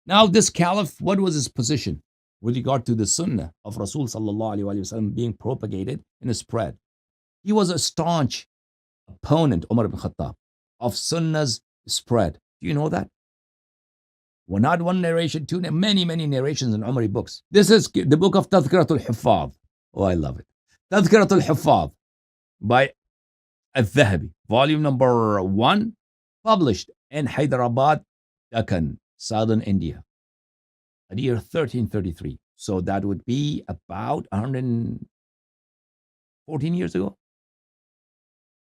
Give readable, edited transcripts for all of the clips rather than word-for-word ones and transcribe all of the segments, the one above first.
Now, this caliph, what was his position with regard to the sunnah of Rasul sallallahu alaihi wasallam being propagated and spread? He was a staunch opponent, Omar ibn Khattab, of sunnah's spread. Do you know that? Well, not one narration, two, many narrations in Umari books. This is the book of Tadhkiratul Huffaz. Oh, I love it. Tadhkiratul Huffaz by Al-Dhahabi, volume number 1, published in Hyderabad, Deccan, southern India, at year 1333. So that would be about 114 years ago.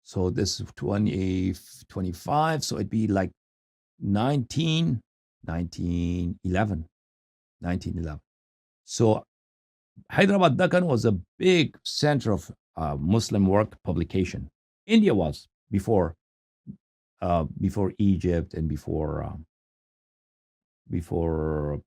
So this is 25, so it'd be like 1911. So Hyderabad, Deccan was a big center of Muslim work publication. India was before Egypt and before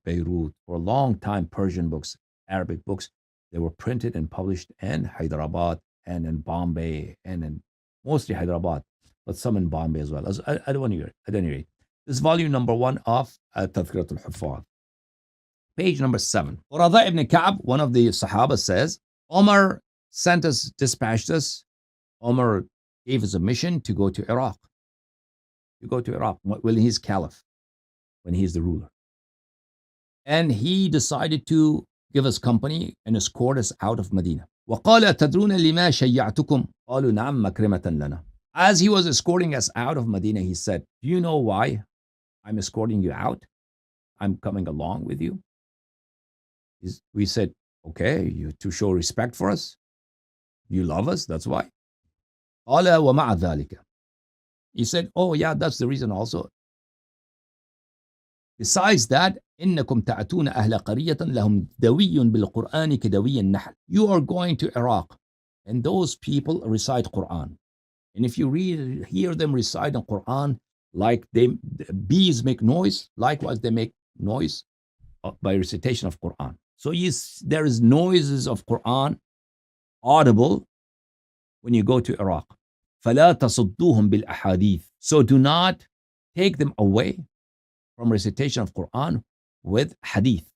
Beirut. For a long time, Persian books, Arabic books, they were printed and published in Hyderabad and in Bombay and in mostly Hyderabad, but some in Bombay as well. At any rate, this is volume number 1 of Tadhkirat al-Huffaz. Page number 7. Qurada ibn Ka'b, one of the Sahaba, says, Omar dispatched us. Omar gave us a mission to go to Iraq. When he's caliph, when he's the ruler. And he decided to give us company and escort us out of Medina. وَقَالَ تَدْرُونَ لِمَا شَيَّعْتُكُمْ قَالُوا نَعَمْ مَكْرِمَةً لَنَا. As he was escorting us out of Medina, he said, do you know why I'm escorting you out? I'm coming along with you. We said, okay, to show respect for us. You love us, that's why. قَالَ وَمَعَ ذَلِكَ. He said, oh yeah, that's the reason also. Besides that, إِنَّكُمْ تَعْتُونَ أَهْلَ قَرِيَّةً لَهُمْ دَوِيٌّ بِالْقُرْآنِ كَدَوِيِّ النَّحْلِ. You are going to Iraq, and those people recite Quran. And if you hear them recite the Quran, like bees make noise, likewise they make noise by recitation of Quran. So there is noises of Quran audible when you go to Iraq. فَلَا تَصُدُّوهُمْ بِالْأَحَادِيثِ. So do not take them away from recitation of Quran with hadith,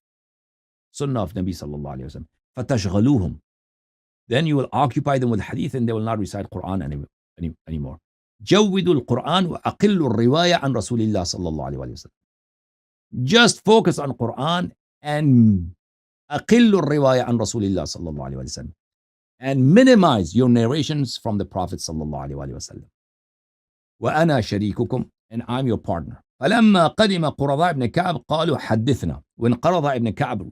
sunnah of Nabi sallallahu alayhi wa sallam. فَتَشْغَلُوهُمْ. Then you will occupy them with hadith and they will not recite Quran anymore. جَوِّدُوا الْقُرْآنِ وَأَقِلُّوا الرِّوَايَةَ عَنْ رَسُولِ اللَّهِ صَلَّى اللَّهُ عَلَيْهِ وَسَلَّمَ. Just focus on Quran and أَقِلُّوا الرِّوَايَةَ عَنْ رَسُولِ اللَّهِ صَلَّى اللَّهُ عَلَيْهِ وَسَلَّمَ. And minimize your narrations from the Prophet sallallahu alayhi wa sallam. وَأَنَا شَرِيكُكُمْ. And I'm your partner. فَلَمَّا قَدِمَ قُرَضَاء ibn Ka'b قَالُوا حَدِّثْنَا. When Qurada ibn Ka'b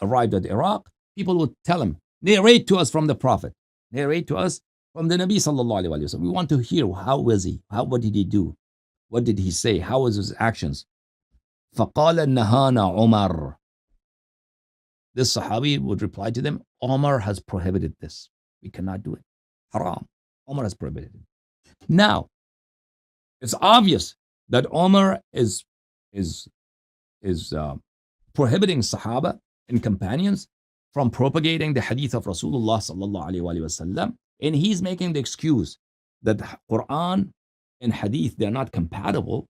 arrived at Iraq, people would tell him, narrate to us from the Prophet. Narrate to us from the Nabi sallallahu alayhi wa sallam. We want to hear, how was he? What did he do? What did he say? How was his actions? فَقَالَ نَهَانَا عُمَرٌ. This Sahabi would reply to them, Omar has prohibited this. We cannot do it. Haram. Omar has prohibited it. Now, it's obvious that Omar is prohibiting Sahaba and companions from propagating the hadith of Rasulullah sallallahu alaihi wasallam, and he's making the excuse that Quran and hadith, they're not compatible.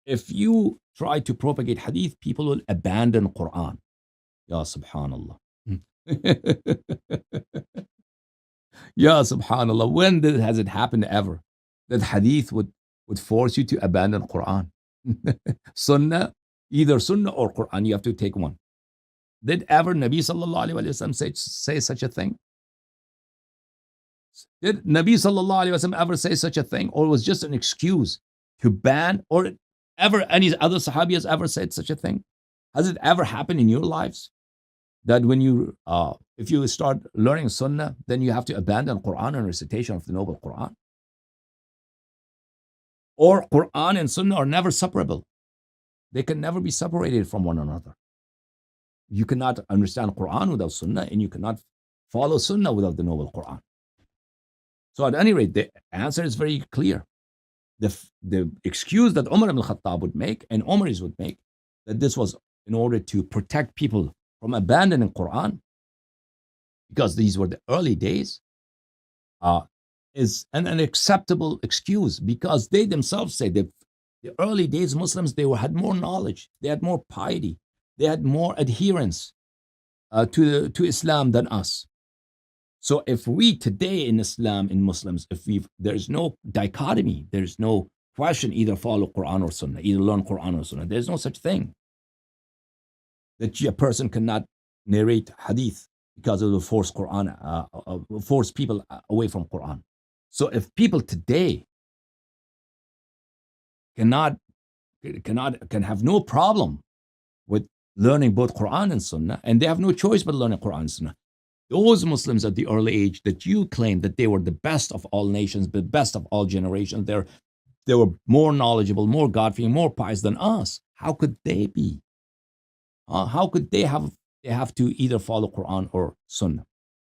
If you try to propagate hadith, people will abandon Quran. Ya subhanallah. Ya subhanallah. When has it happened ever that hadith would force you to abandon Quran? Sunnah, either Sunnah or Quran, you have to take one. Did ever Nabi sallallahu alayhi wa sallam say such a thing? Did Nabi sallallahu alayhi wa sallam ever say such a thing? Or was just an excuse to ban? Or ever any other Sahabi has ever said such a thing? Has it ever happened in your lives that when you, if you start learning Sunnah, then you have to abandon Quran and recitation of the noble Quran? Or Quran and Sunnah are never separable. They can never be separated from one another. You cannot understand Quran without Sunnah, and you cannot follow Sunnah without the noble Quran. So at any rate, the answer is very clear. The excuse that Omar ibn Khattab would make, and Omaris would make, that this was in order to protect people from abandoning Quran, because these were the early days, is an acceptable excuse, because they themselves say The early days Muslims, had more knowledge, they had more piety, they had more adherence to Islam than us. So if we today in Islam, in Muslims, there's no dichotomy, there's no question either follow Quran or Sunnah, either learn Quran or Sunnah. There's no such thing that a person cannot narrate hadith because it will force force people away from Quran. So if people today can have no problem with learning both Quran and Sunnah, and they have no choice but learning Quran and Sunnah. Those Muslims at the early age that you claim that they were the best of all nations, the best of all generations, they were more knowledgeable, more God-fearing, more pious than us. How could they be? How could they have to either follow Quran or Sunnah?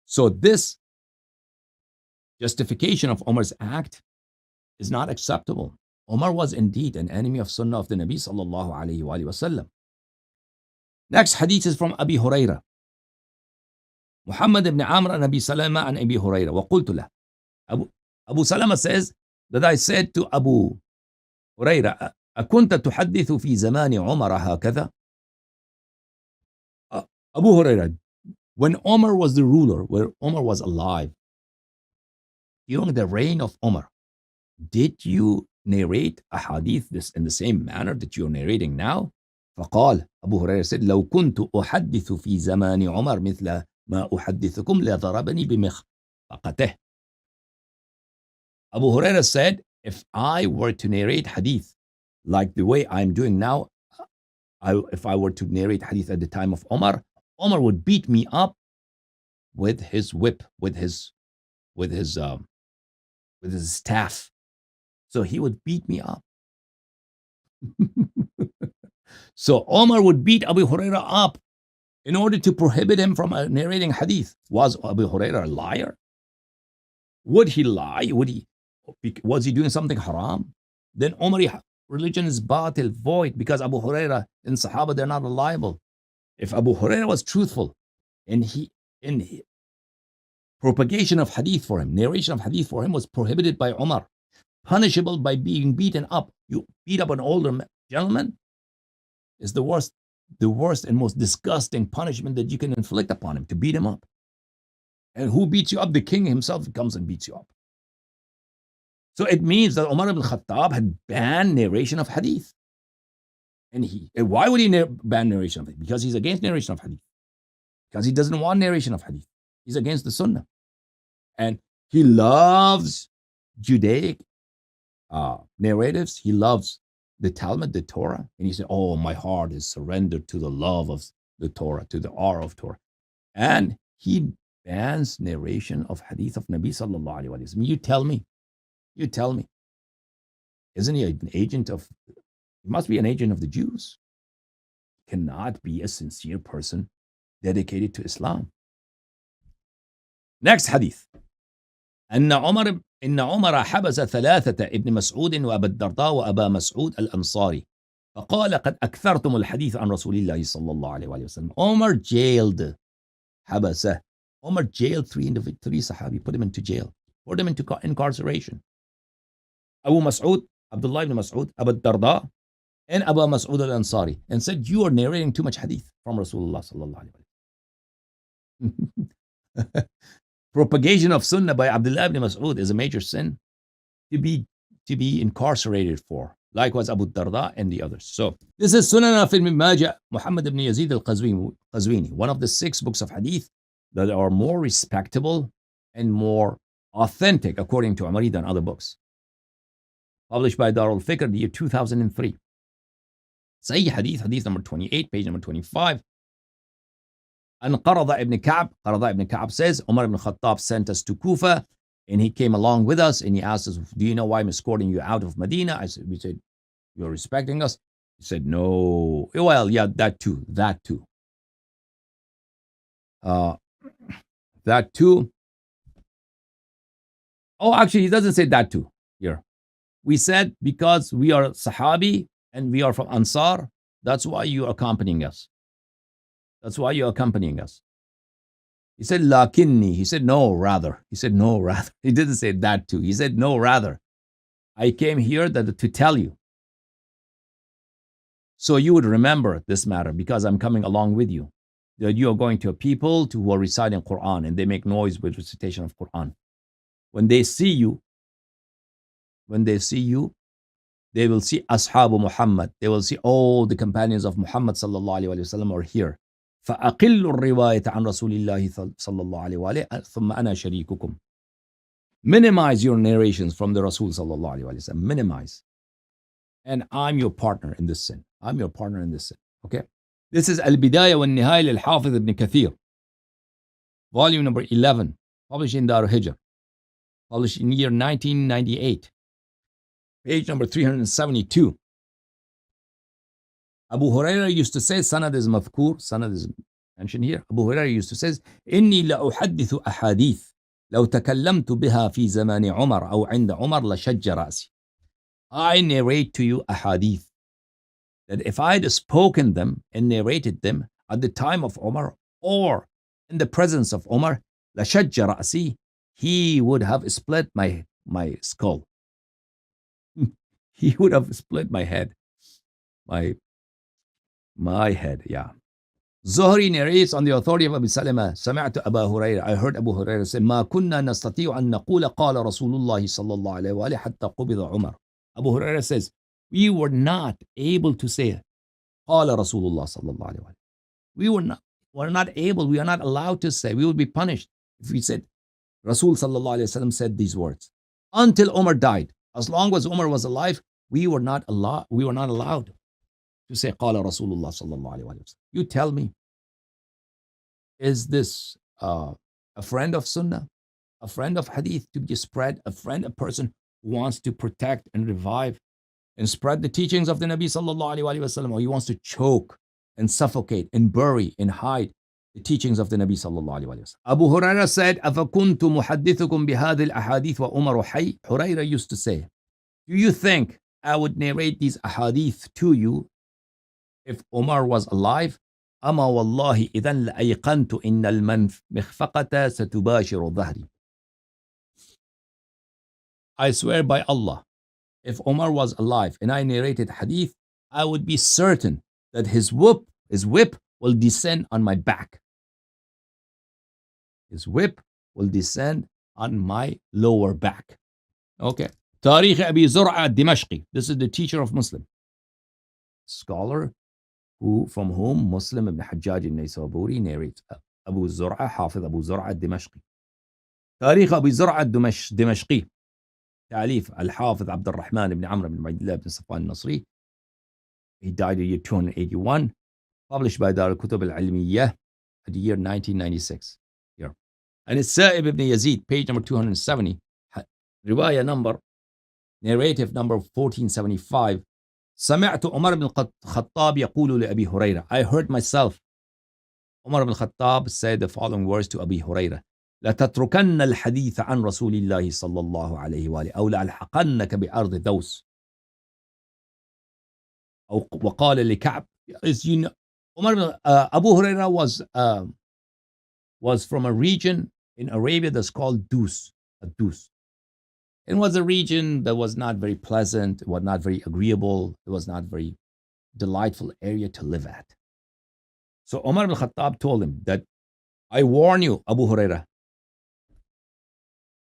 So this justification of Omar's act is not acceptable. Omar was indeed an enemy of Sunnah of the Nabi sallallahu alayhi wa sallam. Next hadith is from Abi Huraira. Muhammad ibn Amr and Abi Salama and Abi Huraira. وقلت له. Abu Salama says that I said to Abu Huraira, أكنت تحدث في زمان عمر هكذا? Abu Huraira, when Omar was the ruler, when Omar was alive, during the reign of Omar, did you narrate a hadith in the same manner that you're narrating now? فقال, Abu Huraira said, لو كنت أحدث في زمان عمر مثل ما أحدثكم لضربني بمخفقته. Abu Huraira said, if I were to narrate hadith like the way I'm doing now, if I were to narrate hadith at the time of Omar, Omar would beat me up with his whip, with his staff. So he would beat me up. So Omar would beat Abu Huraira up in order to prohibit him from narrating hadith. Was Abu Huraira a liar? Would he lie? Was he doing something haram? Then Omari religion is batil, void, because Abu Huraira and Sahaba, they're not liable. If Abu Huraira was truthful and propagation of hadith for him, narration of hadith for him was prohibited by Omar, punishable by being beaten up. You beat up an older gentleman is the worst and most disgusting punishment that you can inflict upon him, to beat him up. And who beats you up? The king himself comes and beats you up. So it means that Omar ibn Khattab had banned narration of hadith. And why would he ban narration of hadith? Because he's against narration of hadith. Because he doesn't want narration of hadith. He's against the Sunnah. And he loves Judaic narratives. He loves the Talmud, the Torah. And he said, oh, my heart is surrendered to the love of the Torah, to the awe of Torah. And he bans narration of hadith of Nabi sallallahu alayhi wa sallam. You tell me. Isn't he an agent of, he must be an agent of the Jews. Cannot be a sincere person dedicated to Islam. Next hadith. إن عمر حبس ثلاثة ابن مسعود وأبا الدرداء وأبا مسعود الأنصاري فقال قد أكثرتم الحديث عن رسول الله صلى الله عليه وسلم. Omar jailed three Sahabi, put him into jail, put him into incarceration. Abu Mas'ud, Abdullah ibn Mas'ud, Abu Darda, and Abu Mas'ud al-Ansari, and said, you are narrating too much hadith from Rasulullah sallallahu alayhi wa sallam. Propagation of Sunnah by Abdullah ibn Mas'ud is a major sin to be incarcerated for. Likewise, Abu Darda and the others. So this is Sunan of Ibn Majah, Muhammad ibn Yazid al-Qazwini, one of the 6 books of hadith that are more respectable and more authentic according to Umari than other books. Published by Darul Fikr, the year 2003. Sahih hadith number 28, page number 25. And Qarada ibn Ka'b says, Omar ibn Khattab sent us to Kufa, and he came along with us, and he asked us, do you know why I'm escorting you out of Medina? We said, you're respecting us? He said, no. Well, yeah, that too. That too. Oh, actually, he doesn't say that too here. We said, because we are Sahabi and we are from Ansar, that's why you are accompanying us. He said, lakinni. He said, no, rather. He didn't say that too. He said, no, rather. I came here to tell you So you would remember this matter because I'm coming along with you. That you are going to a people who are reciting Quran and they make noise with recitation of Quran. When they see you, they will see Ashabu Muhammad. They will see all the companions of Muhammad sallallahu alaihi wasallam are here. فأقل الرواية عن رسول الله صلى الله عليه وآله ثم أنا شريككم. Minimize your narrations from the Rasul sallallahu alaihi wasallam. Minimize. And I'm your partner in this sin. I'm your partner in this sin. Okay? This is Al-Bidayah wa Nihaya lil-Hafiz ibn Kathir. Volume number 11. Published in Dar Hijr. Published in year 1998. Page number 372. Abu Huraira used to say, Sanad is mafkur, Sanad is mentioned here. Abu Huraira used to say, إني لأحدث أحاديث لو تكلمت بها في زمان عمر أو عند عمر لشج رأسي. I narrate to you ahadith that if I had spoken them and narrated them at the time of Umar or in the presence of Umar, لشج رأسي, he would have split my skull. He would have split my head. My head, yeah. Zuhri narrates on the authority of Abu Salama, سمعت أبا هريرة, I heard Abu Hurairah say, ما كنا نستطيع أن نقول قال رسول الله صلى الله عليه وآله حتى قبض عمر. Abu Hurairah says, we were not able to say, قال رسول الله صلى الله عليه وآله. We are not allowed to say, we would be punished if we said, Rasul صلى الله عليه وسلم said these words. Until Umar died. As long as Umar was alive, we were not allowed to say قال رسول الله صلى الله عليه وسلم. You tell me, is this a friend of Sunnah, a friend of Hadith to be spread, a person who wants to protect and revive and spread the teachings of the Nabi sallallahu alaihi wasallam, or he wants to choke and suffocate and bury and hide the teachings of the Nabi sallallahu alaihi wasallam? Abu Hurairah said, أَفَكُنْتُ مُحَدِّثُكُمْ بِهَذِي الْأَحَادِيثِ وَأُمَرُ حَيٍّ. Hurairah used to say, do you think I would narrate these ahadith to you if Umar was alive? أما والله إذن لأيقنت إن المخفقة ستباشر ظهري. I swear by Allah, if Umar was alive and I narrated hadith, I would be certain that his whip will descend on my back. His whip will descend on my lower back. Okay. Tarikh Abi Zur'a al-Dimashqi. This is the teacher of Muslim. Scholar from whom Muslim ibn Hajjaj al-Naysaburi narrates. Abu Zur'a, Hafiz Abu Zur'a al-Dimashqi. Tarikh Abi Zur'a al-Dimashqi. Ta'alif al-Hafiz Abd al-Rahman ibn Amr ibn Ubaydillah ibn Safwan al-Nasri. He died in the year 281. Published by Dar al-Kutub al-Ilmiyyah at the year 1996. Here. And it's Sa'ib ibn Yazid, page number 270. Riwayah number, narrative number 1475. سمعت عمر بن الخطاب يقول لأبي هريرة. I heard myself. Umar ibn Khattab said the following words to Abi Hurairah. لتتركن الحديث عن رسول الله صلى الله عليه وآله أو لألحقنك بأرض دوس. أو وقال لكعب. As you know, Abu Hurairah was from a region in Arabia that's called Dus. It was a region that was not very pleasant, it was not very agreeable, it was not very delightful area to live at. So Umar ibn Khattab told him that, I warn you, Abu Hurairah,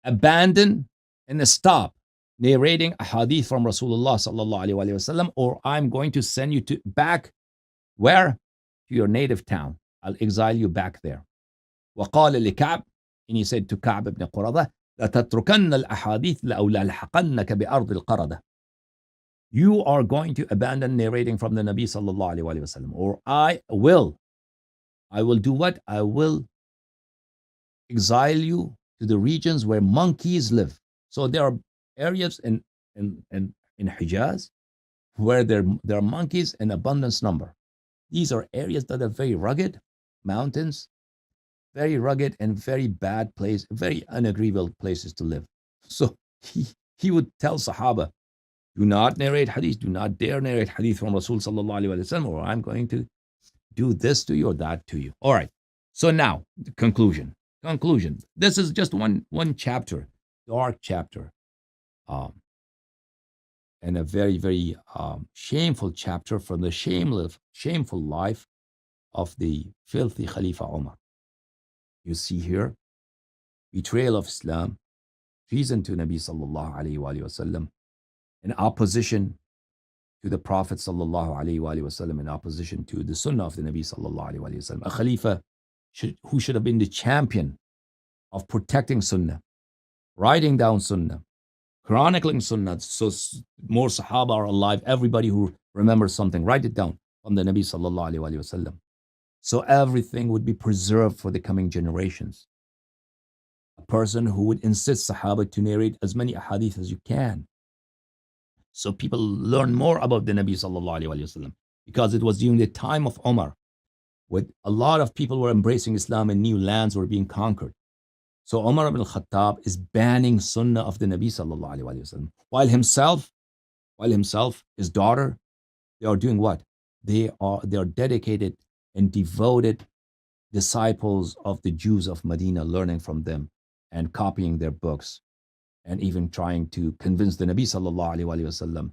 abandon and stop narrating a hadith from Rasulullah sallallahu alaihi wasallam, or I'm going to send you back where? To your native town. I'll exile you back there. وقال لكعب, and he said to Ka'b ibn Qurada, لتتركن الأحاديث أو لألحقنك بأرض القردة. You are going to abandon narrating from the Nabi sallallahu alaihi wasallam, or I will do what? I will exile you to the regions where monkeys live. So there are areas in Hijaz where there are monkeys in abundance number. These are areas that are very rugged, mountains, very rugged and very bad place, very unagreeable places to live. So he would tell Sahaba, do not narrate hadith, do not dare narrate hadith from Rasul sallallahu alaihi wasallam, or I'm going to do this to you or that to you. All right. So now the conclusion. This is just one chapter, dark chapter. and a very, very shameful chapter from the shameful life of the filthy Khalifa Omar. You see here, betrayal of Islam, treason to Nabi sallallahu alayhi wa sallam, in opposition to the Prophet sallallahu alayhi wa sallam, in opposition to the Sunnah of the Nabi sallallahu alayhi wa sallam. A Khalifa who should have been the champion of protecting Sunnah, writing down Sunnah, chronicling Sunnah, so more Sahaba are alive. Everybody who remembers something, write it down from the Nabi sallallahu alayhi wa sallam. So everything would be preserved for the coming generations. A person who would insist Sahaba to narrate as many ahadith as you can, so people learn more about the Nabi sallallahu alayhi wa sallam, because it was during the time of Omar, when a lot of people were embracing Islam and new lands were being conquered. So Omar ibn Khattab is banning Sunnah of the Nabi sallallahu alayhi wa sallam, while himself, his daughter, they are doing what? They are dedicated and devoted disciples of the Jews of Medina, learning from them and copying their books, and even trying to convince the Nabi sallallahu alayhi wa sallam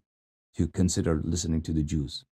to consider listening to the Jews.